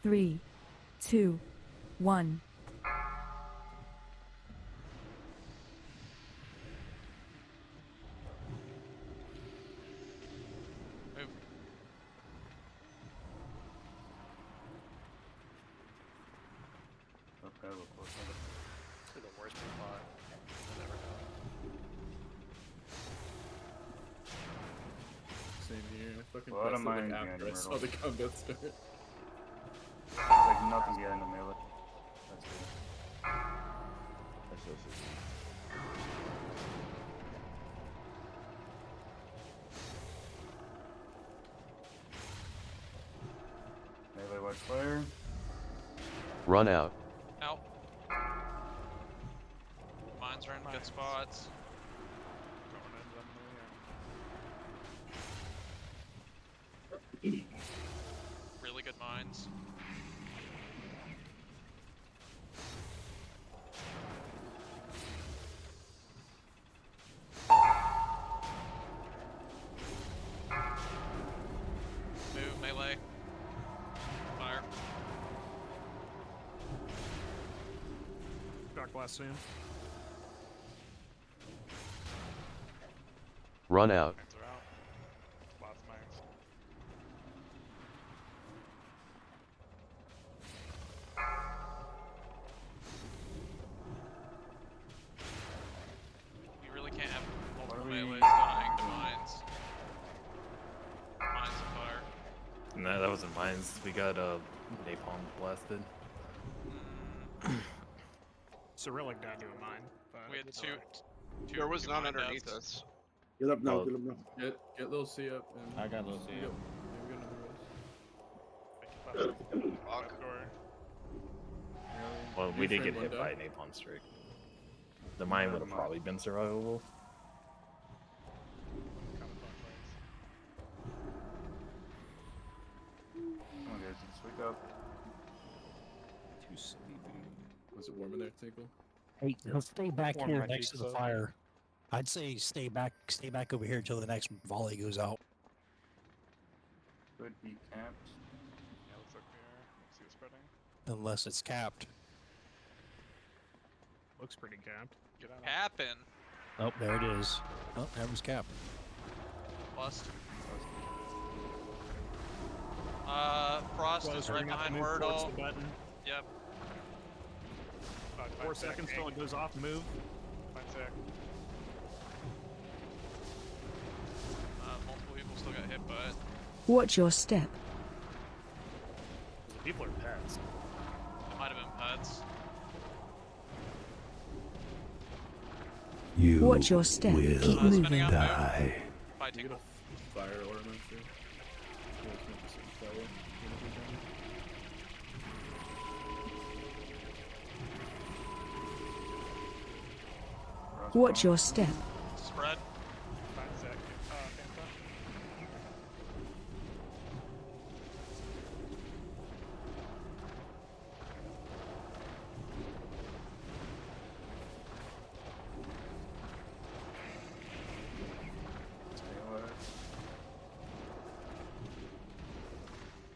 3, 2, 1. Move. Okay, look close. This is the worst plot I've ever done. Same here. I fucking A lot of pressed it like mine after I behind saw Myrtle. the combat start. There's like nothing behind the melee. That's it. That's so sick. Melee white fire. Run out. Out. Mines are in good spots. Really good mines. Move, melee. Fire. Dark blast soon. Run out. Mines are out. Lots of mines. You really can't have multiple melees dying to mines. Mines of fire. No, that wasn't mine. We got napalm blasted. Cyrillic died to a mine. But We had two. There was none mine underneath deaths. us. Get up now, Oh. get up now. Get little C up. And I got little C we up. got- Yeah, we got another rose. Fuck. Well, we Your did get friend hit went by a napalm strike. The mine would have probably been survivable. Come on, guys, let's wake up. Too sleepy. Was it warm in there, Tinkle? Hey, he'll stay back Warm here my next to cheeks the up. fire. I'd say stay back over here until the next volley goes out. Could be camped. Yeah, looks like we are. Let's see what's spreading. Unless it's capped. Looks pretty capped. Get out. Happen. Oh, there it is. Oh, that was capped. Lust. Frost is Closer, right we have to behind move towards Wordle. the button. Yep. 4 seconds till it goes off. Move. Fine sec. Multiple people still got hit by it. Watch your step. The people are pets. It might have been pets. You Watch your step. will Keep spinning moving. out die. Bye, You get Tinkle. a fire ornament too. Yeah, it's meant to say fire. Watch your step. Spread. Fine sec. Fanta.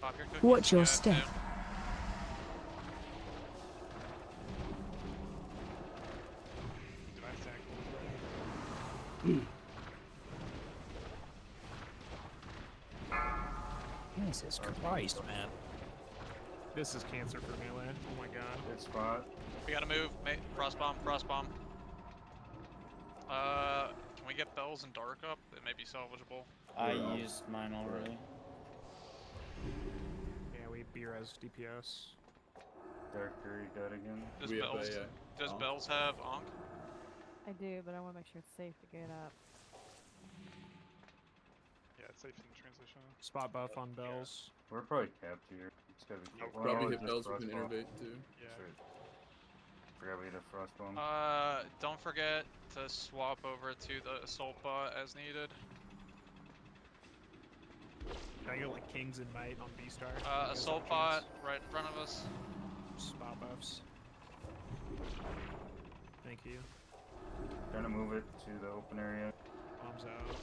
Pop your cookies. Watch your Yeah, step. yeah. Divine sec. Jesus Christ, man. This is cancer for melee. Oh my god. Good spot. We gotta move. Frost bomb. Frost bomb. Can we get bells and dark up? It may be salvageable. I used mine already. Yeah, we B-res DPS. Dark Fury dead again. Does We have bells? a, Does Ankh. bells have Ankh? I do, but I want to make sure it's safe to get up. Yeah, it's safe in transition. Spot buff on bells. We're probably capped here. It's gotta be careful. Probably Oh, hit just bells with an frostball. innervate too. Yeah. Sure. Forgot we hit a frost bomb. Don't forget to swap over to the assault bot as needed. Can I go like Kings and Might on B-Star? Assault bot right in front of us. Spot buffs. Thank you. Trying to move it to the open area. Bombs out.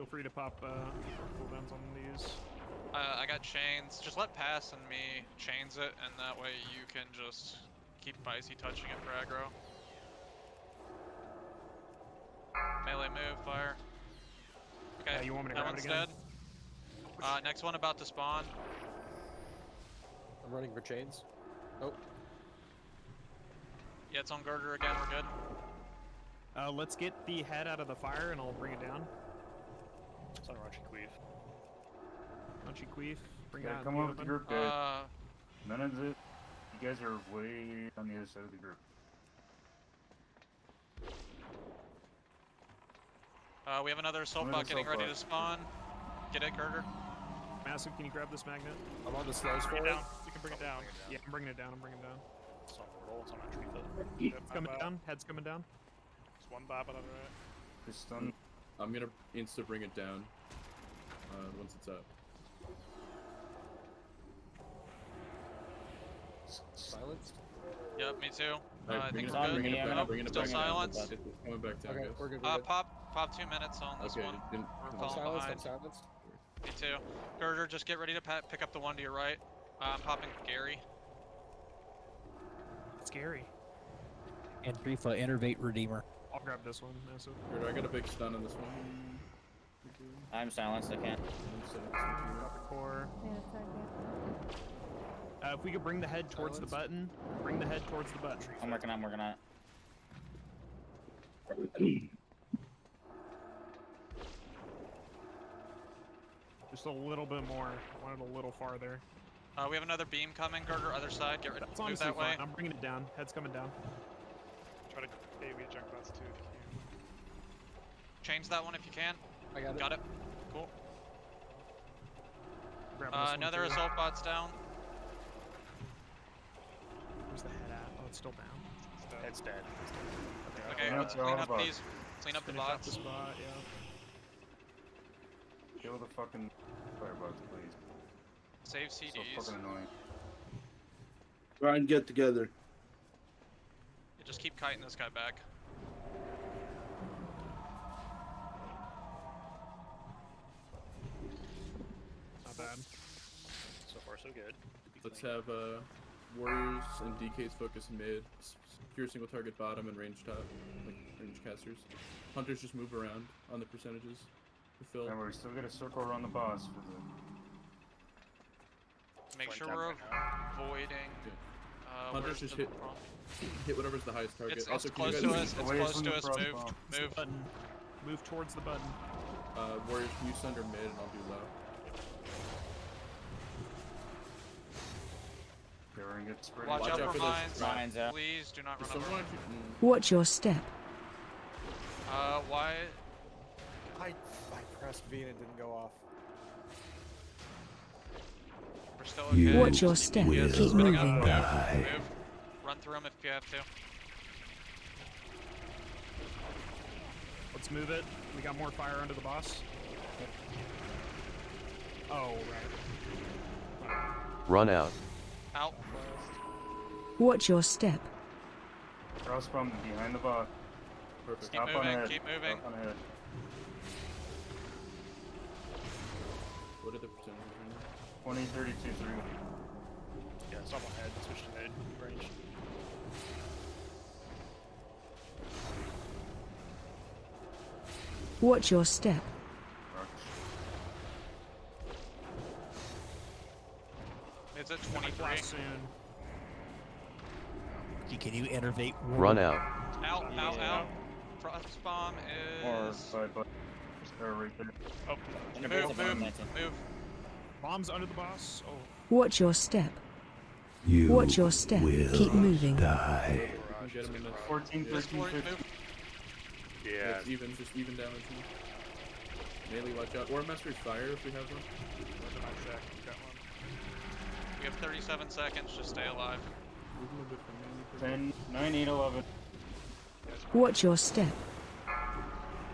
Feel free to pop cooldowns on these. I got chains. Just let Pass and me chains it, and that way you can just keep icy touching it for aggro. Melee move, fire. Okay, You want me to that grab one's it again? dead. Next one about to spawn. I'm running for chains. Oh. Yeah, it's on Girder again, we're good. Let's get the head out of the fire and I'll bring it down. It's on Raunchy Queef. Punchy Queef, bring it Yeah, out. come in the over to the open. group, guys. None of it. You guys are way on the other side of the group. We have another assault Another bot getting assault ready bot. to spawn. Get it, Girder. Massive, can you grab this magnet? I'm on the slows Bring for it it. down. You can bring it down. Bring it down. Yeah, I'm bringing it down. I'm bringing it down. It's on portal. It's on our tree foot. It's coming down. Head's coming down. There's one bob on the right. Just stun. I'm gonna insta bring it down. Once it's up. Silenced. Yep, me too. Alright, I bring think it, we're good. bring it back. Nope, Bring it still back. silence. It's coming back down, Okay, guys. we're good. We're good. Pop 2 minutes on this Okay, one. it didn't We're come I'm up. falling silenced. behind. I'm silenced. Me too. Girder, just get ready to pick up the one to your right. I'm popping Gary. Scary. And Grifa, Innervate Redeemer. I'll grab this one, Massive. Alright, I got a big stun on this one. I'm silenced, I can't. Drop the core. Yeah, attack it. If we could bring the head towards the button. Bring the head towards the button. I'm working on it. Just a little bit more. I want it a little farther. We have another beam coming, Girder, other side. Get ready That's to move honestly that way. fine. I'm bringing it down. Head's coming down. Try to AoE junk bots too if you can. Change that one if you can. I got it. Got it. Cool. Grab this one Another too. assault bot's down. Where's the head at? Oh, it's still down. It's dead. Okay, Yeah, let's they're clean all up bots. these. Clean up the Finish off the bots. spot, yeah. Kill the fucking firebots, please. Save So CDs. fucking annoying. Try and get together. Yeah, just keep kiting this guy back. Not bad. So far, so good. Let's have warriors and DKs focus mid, secure single target bottom and range top, like range casters. Hunters just move around on the percentages to fill. Remember, we still got a circle around the boss for the. Make sure Flank we're down right avoiding. Hunters where's just the hit whatever's the highest target. It's also, can you close guys to us. It's Away close from to the us. cross Move. bomb. It's the Move. button. Move towards the button. warriors, can you sunder mid and I'll do low. Okay, we're gonna get spread. Watch Watch out out for for those mines. Mines out. Please do not Does run over. someone Watch your step. Why? I pressed V and it didn't go off. We're still okay. Watch your Just step. DPS Keep spinning up. moving. Move. Move. Run through them if you have to. Let's move it. We got more fire under the boss. Oh, right. Run out. Out. Watch your step. Cross bomb behind the bot. perfect. Keep Stop on moving. head. Keep moving. Stop on head. What are the percentages right now? 20, 32, 3. Yeah, it's on my head. Switch to mid range. Watch your step. It's at Flash 23. soon. Can you innervate? Run out. Out. Out. Yeah. Out. Frost bomb Or- is. Side bot. They're right there. Oh, Innervate's Move. up on Move. 19. Move. Bombs under the boss. Oh. Watch your step. Watch your step. Keep moving. You can get him in the 14, Yeah. 13, Move. 15. Move. yeah. It's even, just even damage. Melee, watch out. Or Master's Fire if we have one. Where's the knife sack? Got one. We have 37 seconds. Just stay alive. Move a little bit from melee. 10, 9, 8, 11. Watch your step.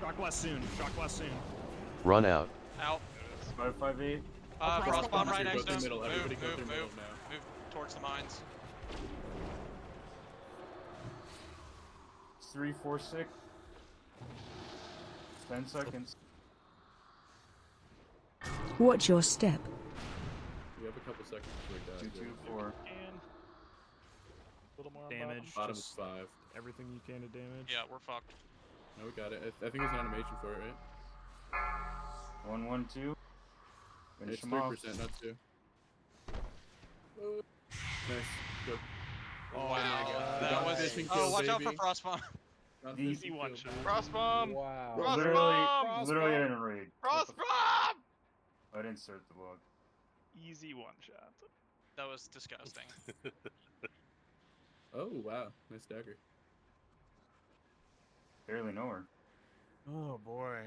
Shock blast soon. Shock blast soon. Run out. Out. 5, 5, 8. Frost bomb right Go next to through us. middle. Move. Everybody go Move. through Move. middle now. Move towards the mines. 3, 4, 6. 10 seconds. Watch your step. We have a couple seconds before he dies. 2, 2, 4. And a little more on Damage. Bottom's Just 5. everything you can to damage. Yeah, we're fucked. No, we got it. I think there's an animation for it, right? 1, 1, 2. Finish It's him off. 3%, not 2. Nice. Go. Oh my God. That Dog was. fishing Oh, kill, watch out for baby. frostbomb. Not Easy fishing one kill, shot. baby. Frostbomb! Wow. Literally, literally in a raid. Frostbomb! I didn't start the log. Easy one shot. That was disgusting. Oh, wow. Nice dagger. Barely know her. Oh boy.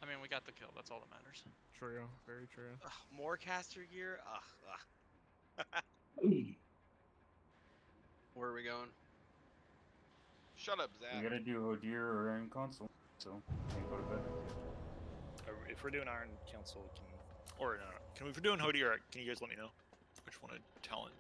I mean, we got the kill. That's all that matters. True. Very true. More caster gear? Where are we going? Shut up, Zach. We gotta do Odir or in console, so can't go to bed. If we're doing Iron Council, can or no, can we? If we're doing Hodier, can you guys let me know which one to talent?